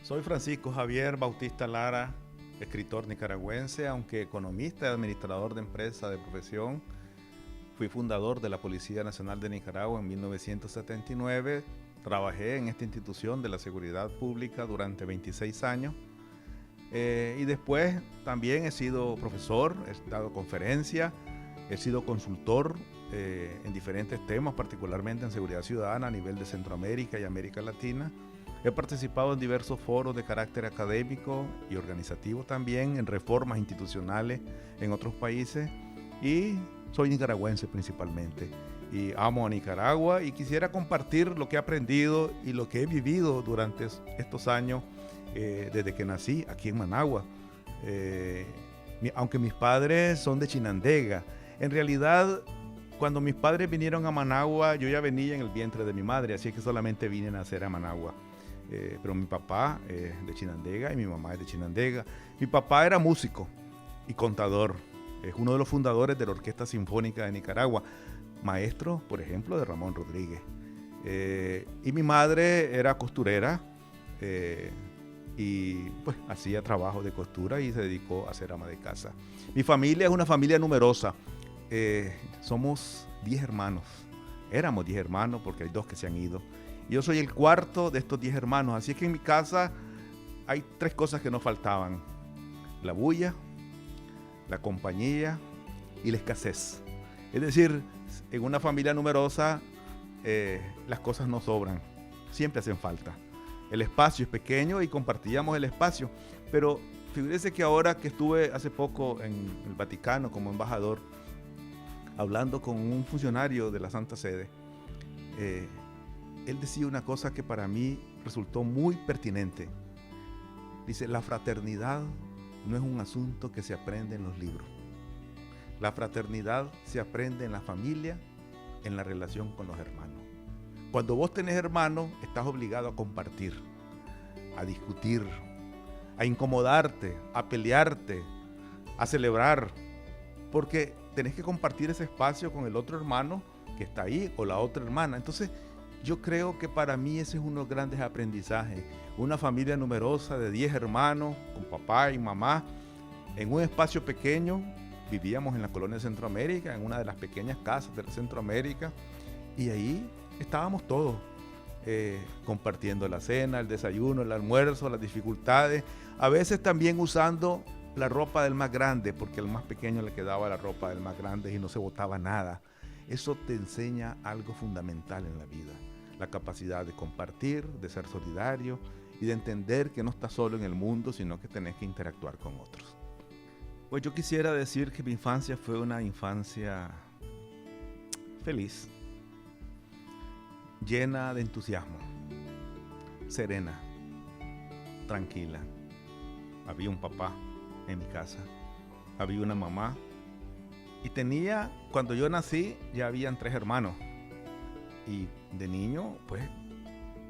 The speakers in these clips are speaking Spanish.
Soy Francisco Javier Bautista Lara, escritor nicaragüense, aunque economista y administrador de empresa de profesión. Fui fundador de la Policía Nacional de Nicaragua en 1979. Trabajé en esta institución de la seguridad pública durante 26 años. Y después también he sido profesor, he dado conferencias, he sido consultor en diferentes temas, particularmente en seguridad ciudadana a nivel de Centroamérica y América Latina. He participado en diversos foros de carácter académico y organizativo también, en reformas institucionales en otros países, y soy nicaragüense principalmente. Y amo a Nicaragua y quisiera compartir lo que he aprendido y lo que he vivido durante estos años desde que nací aquí en Managua. Aunque mis padres son de Chinandega, en realidad cuando mis padres vinieron a Managua yo ya venía en el vientre de mi madre, así que solamente vine a nacer a Managua. Pero mi papá es de Chinandega y mi mamá es de Chinandega. Mi papá era músico y contador, es uno de los fundadores de la Orquesta Sinfónica de Nicaragua, maestro, por ejemplo, de Ramón Rodríguez. Y mi madre era costurera y pues hacía trabajo de costura y se dedicó a ser ama de casa. Mi familia es una familia numerosa, somos 10 hermanos, éramos 10 hermanos porque hay 2 que se han ido. Yo soy el cuarto de estos 10 hermanos, así es que en mi casa hay 3 cosas que no faltaban: la bulla, la compañía y la escasez. Es decir, en una familia numerosa las cosas no sobran, siempre hacen falta. El espacio es pequeño y compartíamos el espacio, pero figúrese que ahora que estuve hace poco en el Vaticano como embajador, hablando con un funcionario de la Santa Sede, él decía una cosa que para mí resultó muy pertinente. Dice, la fraternidad no es un asunto que se aprende en los libros. La fraternidad se aprende en la familia, en la relación con los hermanos. Cuando vos tenés hermanos, estás obligado a compartir, a discutir, a incomodarte, a pelearte, a celebrar, porque tenés que compartir ese espacio con el otro hermano que está ahí o la otra hermana. Entonces, yo creo que para mí ese es uno de los grandes aprendizajes. Una familia numerosa de 10 hermanos, con papá y mamá, en un espacio pequeño. Vivíamos en la colonia de Centroamérica, en una de las pequeñas casas de Centroamérica, y ahí estábamos todos, compartiendo la cena, el desayuno, el almuerzo, las dificultades, a veces también usando la ropa del más grande, porque al más pequeño le quedaba la ropa del más grande y no se botaba nada. Eso te enseña algo fundamental en la vida, la capacidad de compartir, de ser solidario y de entender que no estás solo en el mundo, sino que tenés que interactuar con otros. Pues yo quisiera decir que mi infancia fue una infancia feliz, llena de entusiasmo, serena, tranquila. Había un papá en mi casa, había una mamá, y cuando yo nací, ya habían 3 hermanos. Y de niño, pues,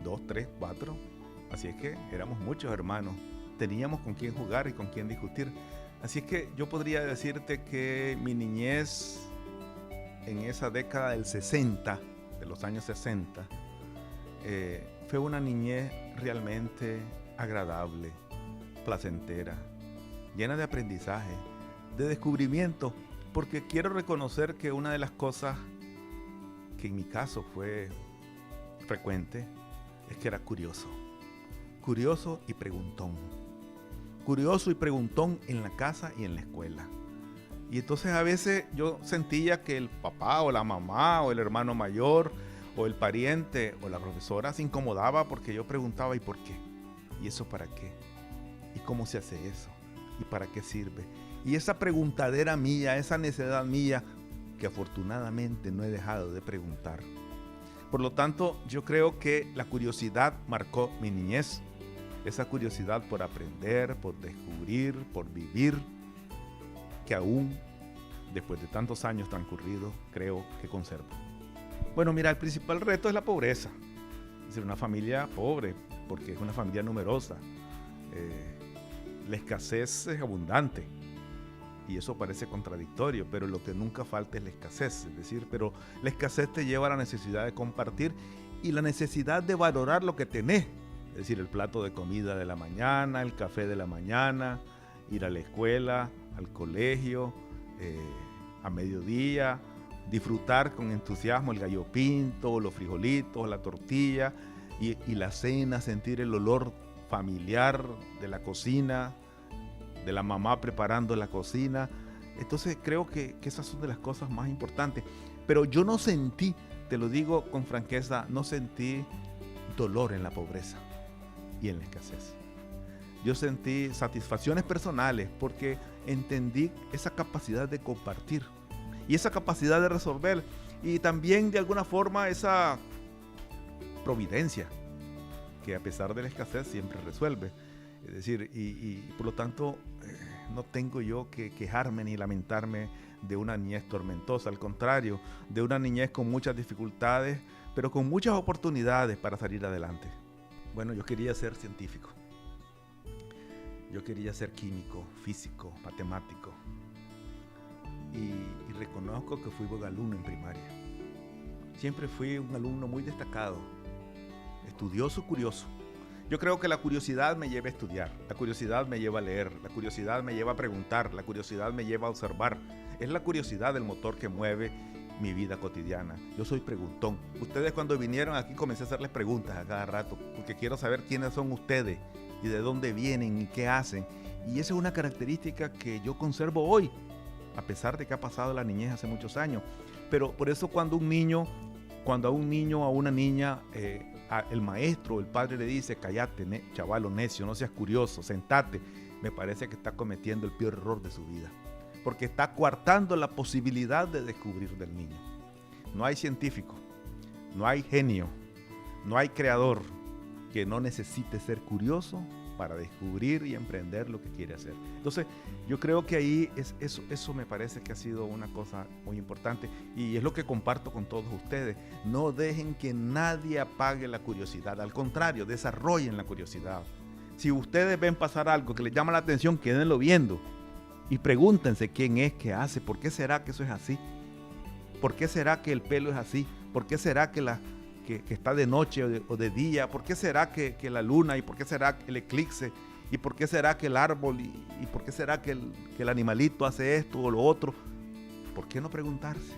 2, 3, 4. Así es que éramos muchos hermanos. Teníamos con quién jugar y con quién discutir. Así es que yo podría decirte que mi niñez en esa década del 60, de los años 60, fue una niñez realmente agradable, placentera, llena de aprendizaje, de descubrimiento, porque quiero reconocer que una de las cosas que en mi caso fue frecuente es que era curioso y preguntón. Curioso y preguntón en la casa y en la escuela. Y entonces a veces yo sentía que el papá o la mamá o el hermano mayor o el pariente o la profesora se incomodaba porque yo preguntaba ¿y por qué? ¿Y eso para qué? ¿Y cómo se hace eso? ¿Y para qué sirve? Y esa preguntadera mía, esa necedad mía, que afortunadamente no he dejado de preguntar. Por lo tanto, yo creo que la curiosidad marcó mi niñez. Esa curiosidad por aprender, por descubrir, por vivir, que aún, después de tantos años transcurridos, creo que conservo. Bueno, mira, el principal reto es la pobreza. Es decir, una familia pobre, porque es una familia numerosa. La escasez es abundante. Y eso parece contradictorio, pero lo que nunca falta es la escasez. Es decir, pero la escasez te lleva a la necesidad de compartir y la necesidad de valorar lo que tenés. Es decir, el plato de comida de la mañana, el café de la mañana, ir a la escuela, al colegio, a mediodía, disfrutar con entusiasmo el gallo pinto, los frijolitos, la tortilla y la cena, sentir el olor familiar de la cocina, de la mamá preparando la cocina. Entonces creo que esas son de las cosas más importantes. Pero yo no sentí, te lo digo con franqueza, no sentí dolor en la pobreza y en la escasez. Yo sentí satisfacciones personales porque entendí esa capacidad de compartir y esa capacidad de resolver y también de alguna forma esa providencia que a pesar de la escasez siempre resuelve. Es decir, y por lo tanto no tengo yo que quejarme ni lamentarme de una niñez tormentosa, al contrario, de una niñez con muchas dificultades, pero con muchas oportunidades para salir adelante. Bueno, yo quería ser científico. Yo quería ser químico, físico, matemático. Y reconozco que fui buen alumno en primaria. Siempre fui un alumno muy destacado, estudioso, curioso. Yo creo que la curiosidad me lleva a estudiar, la curiosidad me lleva a leer, la curiosidad me lleva a preguntar, la curiosidad me lleva a observar. Es la curiosidad el motor que mueve mi vida cotidiana. Yo soy preguntón. Ustedes cuando vinieron aquí comencé a hacerles preguntas a cada rato, porque quiero saber quiénes son ustedes y de dónde vienen y qué hacen. Y esa es una característica que yo conservo hoy, a pesar de que ha pasado la niñez hace muchos años. Pero por eso cuando a un niño o a una niña, el maestro o el padre le dice, cállate, chavalo necio, no seas curioso, sentate, me parece que está cometiendo el peor error de su vida. Porque está coartando la posibilidad de descubrir del niño. No hay científico, no hay genio, no hay creador que no necesite ser curioso para descubrir y emprender lo que quiere hacer. Entonces, yo creo que ahí eso me parece que ha sido una cosa muy importante y es lo que comparto con todos ustedes. No dejen que nadie apague la curiosidad, al contrario, desarrollen la curiosidad. Si ustedes ven pasar algo que les llama la atención, quédenlo viendo y pregúntense quién es, qué hace, por qué será que eso es así, por qué será que el pelo es así, por qué será que está de noche o de día, por qué será que la luna y por qué será el eclipse y por qué será que el árbol y por qué será que el animalito hace esto o lo otro. ¿Por qué no preguntarse?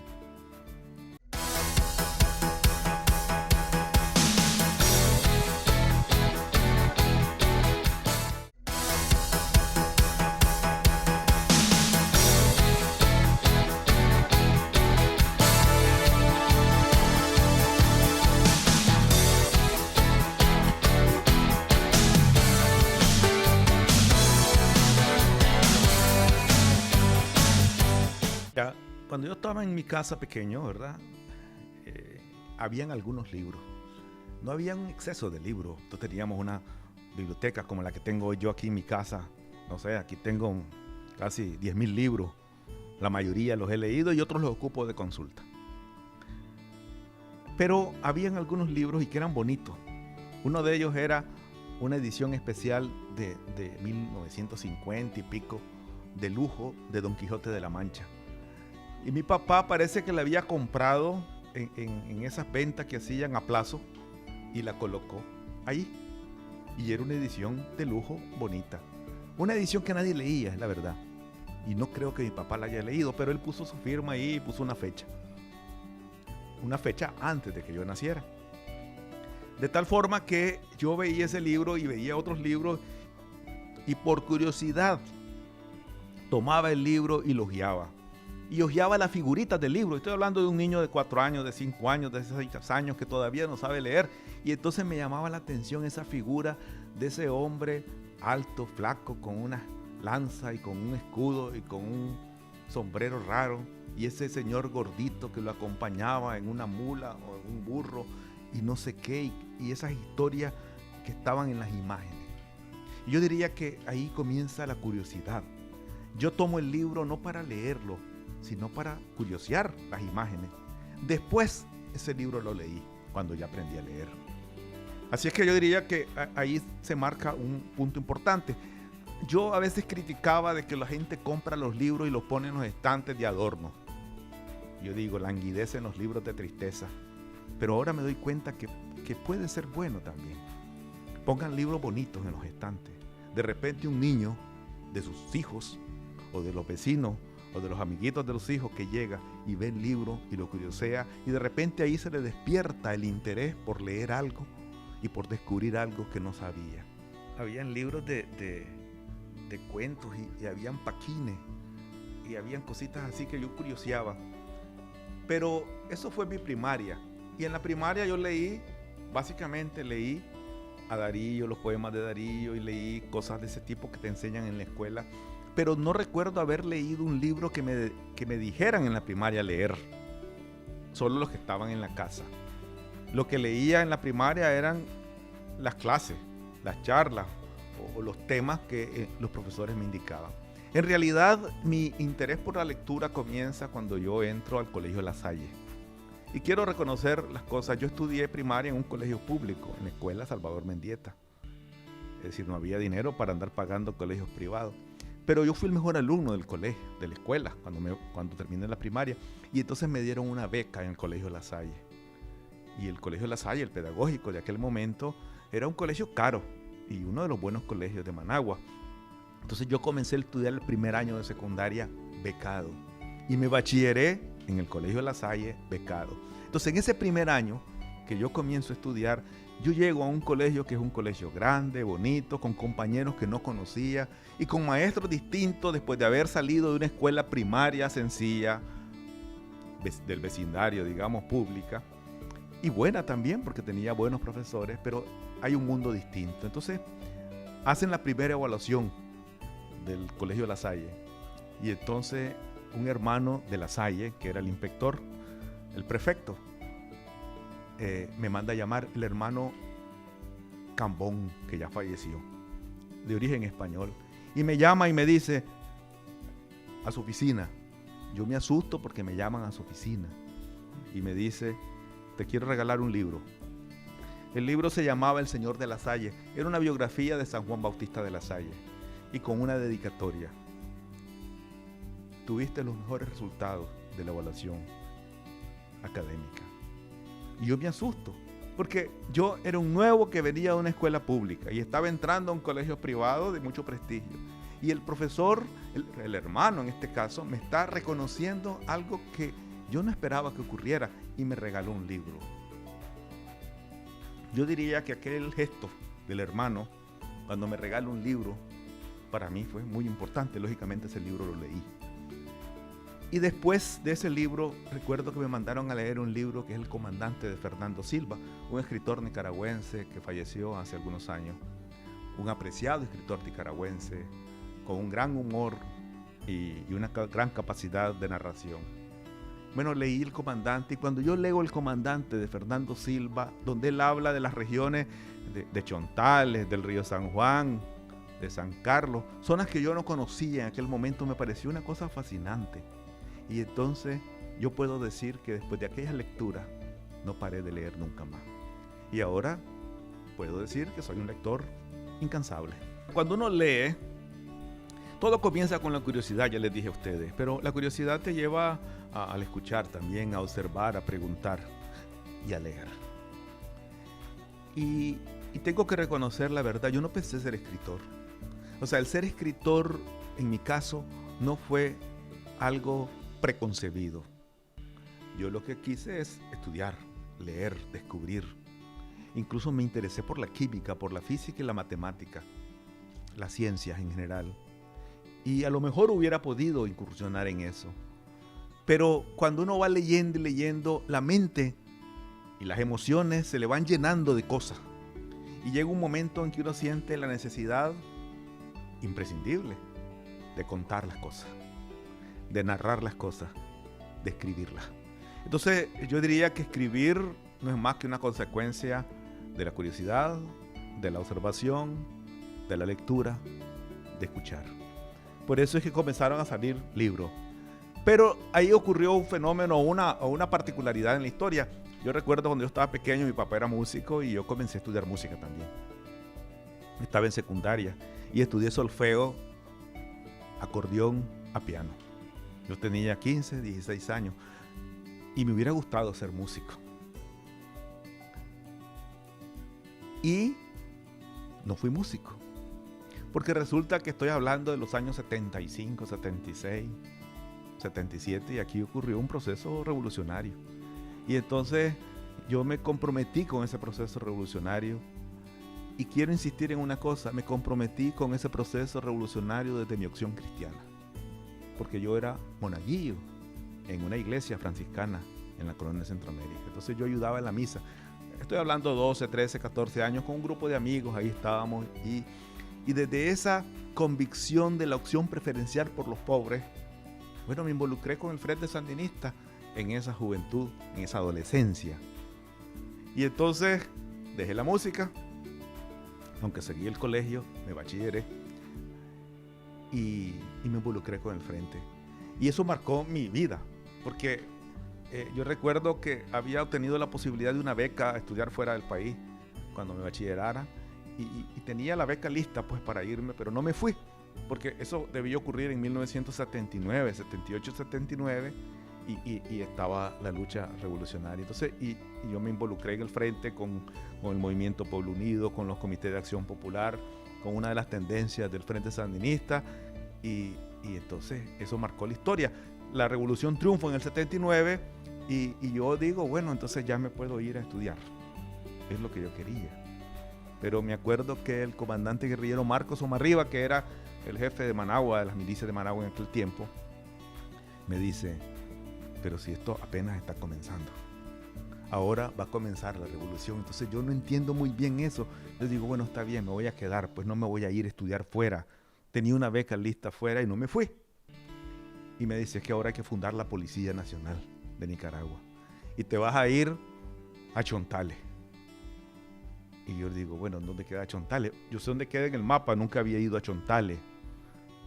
Ya, cuando yo estaba en mi casa pequeño, ¿verdad? Habían algunos libros. No había un exceso de libros. Entonces teníamos una biblioteca como la que tengo yo aquí en mi casa. No sé, aquí tengo casi 10,000 libros. La mayoría los he leído y otros los ocupo de consulta. Pero habían algunos libros y que eran bonitos. Uno de ellos era una edición especial de 1950 y pico, de lujo, de Don Quijote de la Mancha. Y mi papá parece que la había comprado en esas ventas que hacían a plazo y la colocó ahí. Y era una edición de lujo bonita. Una edición que nadie leía, es la verdad. Y no creo que mi papá la haya leído, pero él puso su firma ahí y puso una fecha. Una fecha antes de que yo naciera. De tal forma que yo veía ese libro y veía otros libros y por curiosidad tomaba el libro y lo hojeaba. Y hojeaba las figuritas del libro. Estoy hablando de un niño de 4 años, de 5 años, de 6 años que todavía no sabe leer. Y entonces me llamaba la atención esa figura de ese hombre alto, flaco, con una lanza y con un escudo y con un sombrero raro. Y ese señor gordito que lo acompañaba en una mula o en un burro y no sé qué. Y esas historias que estaban en las imágenes. Y yo diría que ahí comienza la curiosidad. Yo tomo el libro no para leerlo, sino para curiosear las imágenes. Después ese libro lo leí cuando ya aprendí a leer. Así es que yo diría que ahí se marca un punto importante. Yo a veces criticaba de que la gente compra los libros y los pone en los estantes de adorno. Yo digo, languidecen los libros de tristeza. Pero ahora me doy cuenta que puede ser bueno también. Pongan libros bonitos en los estantes. De repente un niño de sus hijos o de los vecinos o de los amiguitos de los hijos que llega y ve el libro y lo curiosea y de repente ahí se le despierta el interés por leer algo y por descubrir algo que no sabía. Habían libros de cuentos y habían paquines y habían cositas así que yo curioseaba. Pero eso fue mi primaria. Y en la primaria yo básicamente leí a Darío, los poemas de Darío, y leí cosas de ese tipo que te enseñan en la escuela. Pero no recuerdo haber leído un libro que me dijeran en la primaria leer. Solo los que estaban en la casa. Lo que leía en la primaria eran las clases, las charlas o los temas que los profesores me indicaban. En realidad, mi interés por la lectura comienza cuando yo entro al Colegio La Salle. Y quiero reconocer las cosas. Yo estudié primaria en un colegio público, en la escuela Salvador Mendieta. Es decir, no había dinero para andar pagando colegios privados. Pero yo fui el mejor alumno del colegio, de la escuela, cuando terminé la primaria. Y entonces me dieron una beca en el Colegio La Salle. Y el Colegio La Salle, el pedagógico de aquel momento, era un colegio caro y uno de los buenos colegios de Managua. Entonces yo comencé a estudiar el primer año de secundaria becado. Y me bachilleré en el Colegio La Salle becado. Entonces en ese primer año que yo comienzo a estudiar, yo llego a un colegio que es un colegio grande, bonito, con compañeros que no conocía y con maestros distintos después de haber salido de una escuela primaria sencilla, del vecindario, digamos, pública, y buena también porque tenía buenos profesores, pero hay un mundo distinto. Entonces hacen la primera evaluación del Colegio La Salle y entonces un hermano de La Salle, que era el inspector, el prefecto, me manda a llamar el hermano Cambón, que ya falleció, de origen español, y me llama y me dice a su oficina. Yo me asusto porque me llaman a su oficina y me dice: te quiero regalar un libro. El libro se llamaba El Señor de La Salle. Era una biografía de San Juan Bautista de La Salle y con una dedicatoria. Tuviste los mejores resultados de la evaluación académica. Y yo me asusto, porque yo era un nuevo que venía de una escuela pública y estaba entrando a un colegio privado de mucho prestigio. Y el profesor, el hermano en este caso, me está reconociendo algo que yo no esperaba que ocurriera y me regaló un libro. Yo diría que aquel gesto del hermano, cuando me regaló un libro, para mí fue muy importante. Lógicamente ese libro lo leí. Y después de ese libro, recuerdo que me mandaron a leer un libro que es El Comandante de Fernando Silva, un escritor nicaragüense que falleció hace algunos años. Un apreciado escritor nicaragüense, con un gran humor y una gran capacidad de narración. Bueno, leí El Comandante, y cuando yo leo El Comandante de Fernando Silva, donde él habla de las regiones de Chontales, del río San Juan, de San Carlos, zonas que yo no conocía en aquel momento, me pareció una cosa fascinante. Y entonces yo puedo decir que después de aquella lectura no paré de leer nunca más. Y ahora puedo decir que soy un lector incansable. Cuando uno lee, todo comienza con la curiosidad, ya les dije a ustedes, pero la curiosidad te lleva al escuchar también, a observar, a preguntar y a leer. Y tengo que reconocer la verdad, yo no pensé ser escritor. O sea, el ser escritor, en mi caso, no fue algo preconcebido. Yo lo que quise es estudiar, leer, descubrir. Incluso me interesé por la química, por la física y la matemática, las ciencias en general. Y a lo mejor hubiera podido incursionar en eso. Pero cuando uno va leyendo y leyendo, la mente y las emociones se le van llenando de cosas. Y llega un momento en que uno siente la necesidad imprescindible de contar las cosas, de narrar las cosas, de escribirlas. Entonces yo diría que escribir no es más que una consecuencia de la curiosidad, de la observación, de la lectura, de escuchar. Por eso es que comenzaron a salir libros. Pero ahí ocurrió un fenómeno o una particularidad en la historia. Yo recuerdo cuando yo estaba pequeño, mi papá era músico y yo comencé a estudiar música también. Estaba en secundaria y estudié solfeo, acordeón, a piano. Yo tenía 15, 16 años y me hubiera gustado ser músico. Y no fui músico. Porque resulta que estoy hablando de los años 75, 76, 77 y aquí ocurrió un proceso revolucionario. Y entonces yo me comprometí con ese proceso revolucionario y quiero insistir en una cosa, me comprometí con ese proceso revolucionario desde mi opción cristiana. Porque yo era monaguillo en una iglesia franciscana en la colonia de Centroamérica. Entonces yo ayudaba en la misa. Estoy hablando 12, 13, 14 años con un grupo de amigos, ahí estábamos y desde esa convicción de la opción preferencial por los pobres, bueno, me involucré con el Frente Sandinista en esa juventud, en esa adolescencia. Y entonces dejé la música, aunque seguí el colegio, me bachilleré y me involucré con el Frente. Y eso marcó mi vida, porque yo recuerdo que había obtenido la posibilidad de una beca a estudiar fuera del país cuando me bachillerara y tenía la beca lista pues para irme, pero no me fui, porque eso debió ocurrir en 1979, 78, 79 y estaba la lucha revolucionaria. Entonces, y yo me involucré en el Frente con el Movimiento Pueblo Unido, con los comités de acción popular, con una de las tendencias del Frente Sandinista y entonces eso marcó la historia. La revolución triunfó en el 79 y yo digo, bueno, entonces ya me puedo ir a estudiar. Es lo que yo quería. Pero me acuerdo que el comandante guerrillero Marcos Omarriba, que era el jefe de Managua, de las milicias de Managua en aquel tiempo, me dice, pero si esto apenas está comenzando. Ahora va a comenzar la revolución. Entonces yo no entiendo muy bien eso. Yo digo, bueno, está bien, me voy a quedar, pues no me voy a ir a estudiar fuera. Tenía una beca lista fuera y no me fui. Y me dice, es que ahora hay que fundar la Policía Nacional de Nicaragua. Y te vas a ir a Chontales. Y yo digo, bueno, ¿dónde queda Chontales? Yo sé dónde queda en el mapa, nunca había ido a Chontales.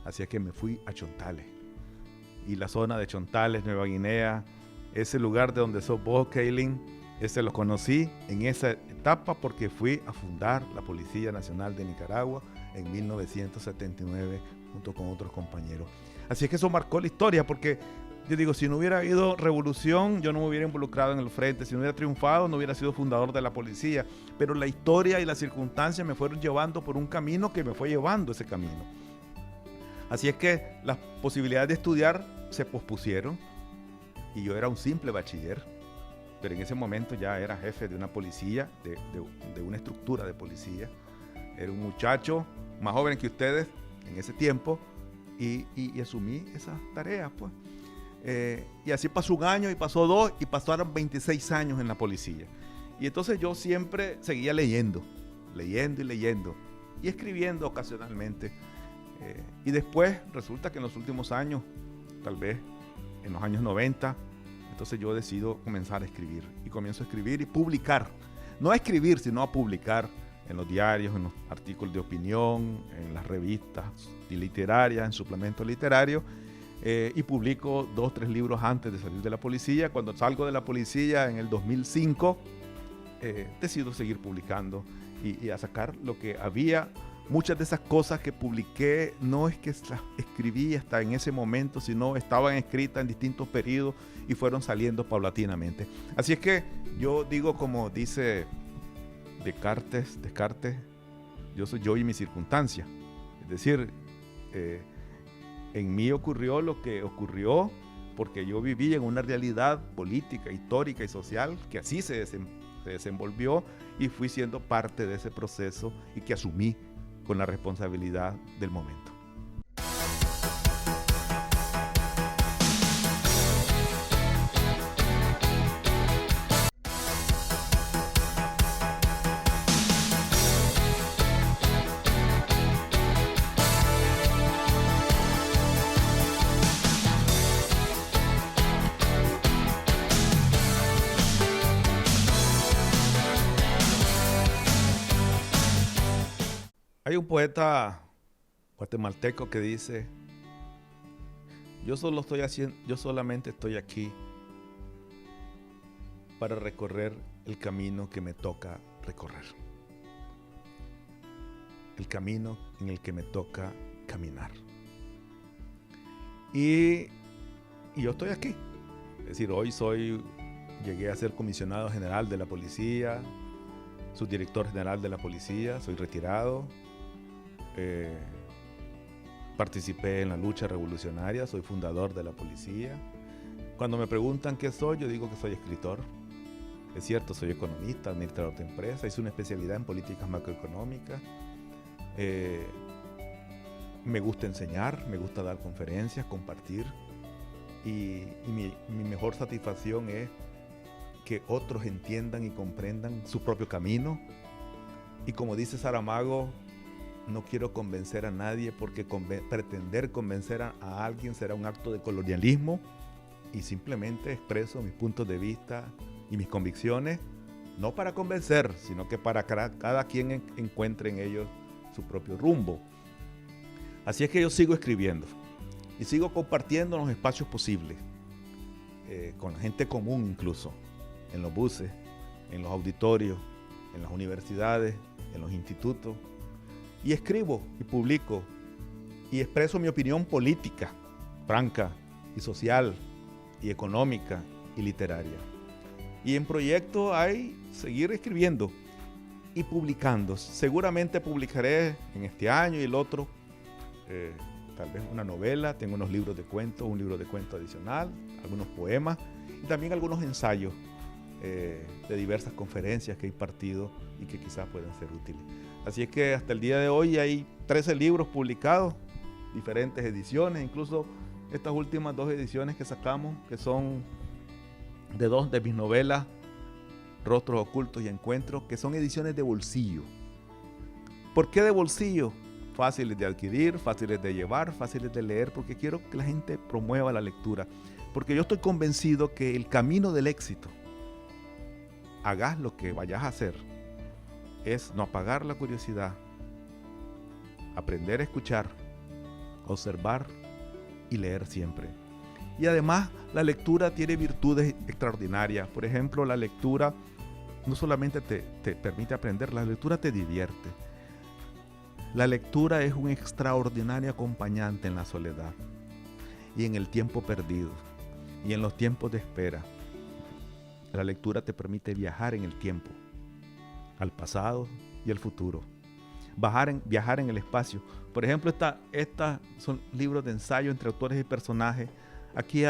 Así es que me fui a Chontales. Y la zona de Chontales, Nueva Guinea, ese lugar de donde sos vos, Kaylin, ese lo conocí en esa etapa porque fui a fundar la Policía Nacional de Nicaragua en 1979 junto con otros compañeros. Así es que eso marcó la historia porque yo digo, si no hubiera habido revolución, yo no me hubiera involucrado en el Frente. Si no hubiera triunfado, no hubiera sido fundador de la policía. Pero la historia y las circunstancias me fueron llevando por un camino que me fue llevando ese camino. Así es que las posibilidades de estudiar se pospusieron y yo era un simple bachiller. Pero en ese momento ya era jefe de una policía, de una estructura de policía. Era un muchacho más joven que ustedes en ese tiempo y asumí esas tareas, pues. Y así pasó un año y pasó 2 y pasaron 26 años en la policía. Y entonces yo siempre seguía leyendo y escribiendo ocasionalmente. Y después resulta que en los últimos años, tal vez en los años 90, entonces yo decido comenzar a escribir. Y comienzo a escribir y publicar. No a escribir, sino a publicar en los diarios, en los artículos de opinión, en las revistas literarias, en suplementos literarios. Y publico 2, 3 libros antes de salir de la policía. Cuando salgo de la policía en el 2005, decido seguir publicando y a sacar lo que había. Muchas de esas cosas que publiqué no es que las escribí hasta en ese momento, sino estaban escritas en distintos periodos y fueron saliendo paulatinamente. Así es que yo digo, como dice Descartes, yo soy yo y mi circunstancia. Es decir, en mí ocurrió lo que ocurrió porque yo viví en una realidad política, histórica y social que así se desenvolvió y fui siendo parte de ese proceso y que asumí con la responsabilidad del momento. Hay un poeta guatemalteco que dice, yo solamente estoy aquí para recorrer el camino que me toca recorrer. El camino en el que me toca caminar. Y yo estoy aquí. Es decir, hoy llegué a ser comisionado general de la policía, subdirector general de la policía, soy retirado. Participé en la lucha revolucionaria, soy fundador de la policía. Cuando me preguntan qué soy, yo digo que soy escritor. Es cierto, soy economista, administrador de empresas, hice una especialidad en políticas macroeconómicas. Me gusta enseñar, me gusta dar conferencias, compartir. Y mi mejor satisfacción es que otros entiendan y comprendan su propio camino. Y como dice Saramago, no quiero convencer a nadie porque pretender convencer a alguien será un acto de colonialismo, y simplemente expreso mis puntos de vista y mis convicciones, no para convencer, sino que para que cada quien encuentre en ellos su propio rumbo. Así es que yo sigo escribiendo y sigo compartiendo en los espacios posibles, con la gente común incluso, en los buses, en los auditorios, en las universidades, en los institutos, y escribo y publico y expreso mi opinión política, franca y social y económica y literaria. Y en proyecto hay seguir escribiendo y publicando. Seguramente publicaré en este año y el otro, tal vez una novela, tengo unos libros de cuentos, un libro de cuentos adicional, algunos poemas y también algunos ensayos de diversas conferencias que he impartido y que quizás puedan ser útiles. Así es que hasta el día de hoy hay 13 libros publicados, diferentes ediciones, incluso estas últimas 2 ediciones que sacamos, que son de 2 de mis novelas, Rostros Ocultos y Encuentros, que son ediciones de bolsillo. ¿Por qué de bolsillo? Fáciles de adquirir, fáciles de llevar, fáciles de leer, porque quiero que la gente promueva la lectura. Porque yo estoy convencido que el camino del éxito, hagas lo que vayas a hacer, es no apagar la curiosidad, aprender a escuchar, observar y leer siempre. Y además la lectura tiene virtudes extraordinarias. Por ejemplo, la lectura no solamente te permite aprender, la lectura te divierte. La lectura es un extraordinario acompañante en la soledad y en el tiempo perdido y en los tiempos de espera. La lectura te permite viajar en el tiempo, al pasado y al futuro. Viajar en el espacio. Por ejemplo, estas son libros de ensayo entre autores y personajes. Aquí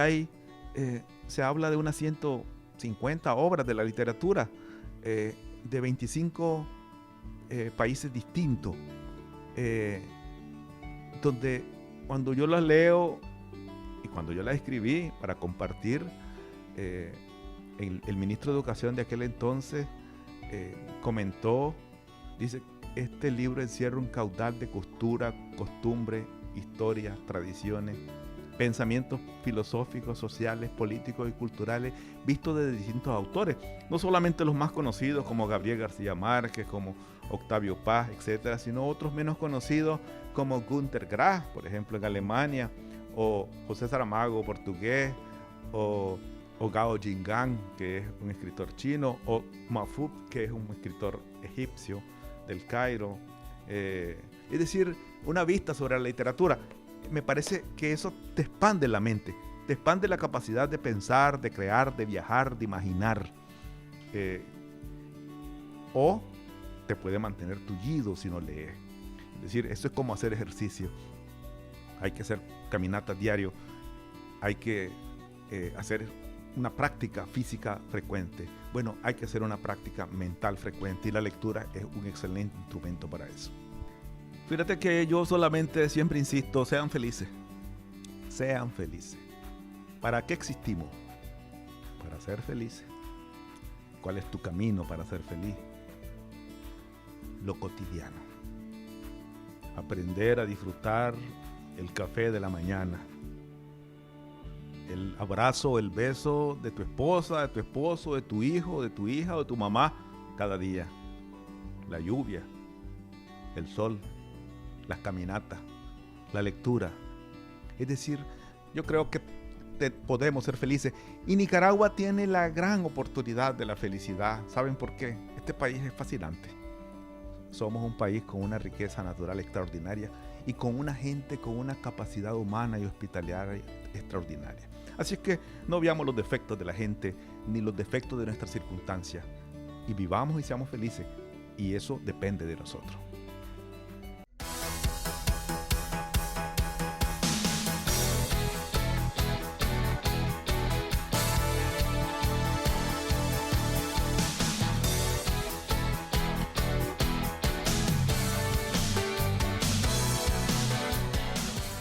se habla de unas 150 obras de la literatura de 25 países distintos, donde cuando yo las leo y cuando yo las escribí para compartir, el ministro de Educación de aquel entonces comentó, dice, este libro encierra un caudal de cultura, costumbre, historias, tradiciones, pensamientos filosóficos, sociales, políticos y culturales vistos desde distintos autores, no solamente los más conocidos como Gabriel García Márquez, como Octavio Paz, etcétera, sino otros menos conocidos como Günter Grass, por ejemplo, en Alemania, o José Saramago, portugués, o Gao Jing'an, que es un escritor chino, o Mahfouz, que es un escritor egipcio del Cairo. Es decir, una vista sobre la literatura. Me parece que eso te expande la mente, te expande la capacidad de pensar, de crear, de viajar, de imaginar. O te puede mantener tullido si no lees. Es decir, eso es como hacer ejercicio. Hay que hacer caminatas diario, hay que hacer una práctica física frecuente. Bueno, hay que hacer una práctica mental frecuente y la lectura es un excelente instrumento para eso. Fíjate que yo solamente siempre insisto, sean felices. Sean felices. ¿Para qué existimos? Para ser felices. ¿Cuál es tu camino para ser feliz? Lo cotidiano. Aprender a disfrutar el café de la mañana. El abrazo, el beso de tu esposa, de tu esposo, de tu hijo, de tu hija o de tu mamá cada día. La lluvia, el sol, las caminatas, la lectura. Es decir, yo creo que podemos ser felices. Y Nicaragua tiene la gran oportunidad de la felicidad. ¿Saben por qué? Este país es fascinante. Somos un país con una riqueza natural extraordinaria y con una gente con una capacidad humana y hospitalaria extraordinaria. Así es que no veamos los defectos de la gente ni los defectos de nuestras circunstancias y vivamos y seamos felices. y eso depende de nosotros.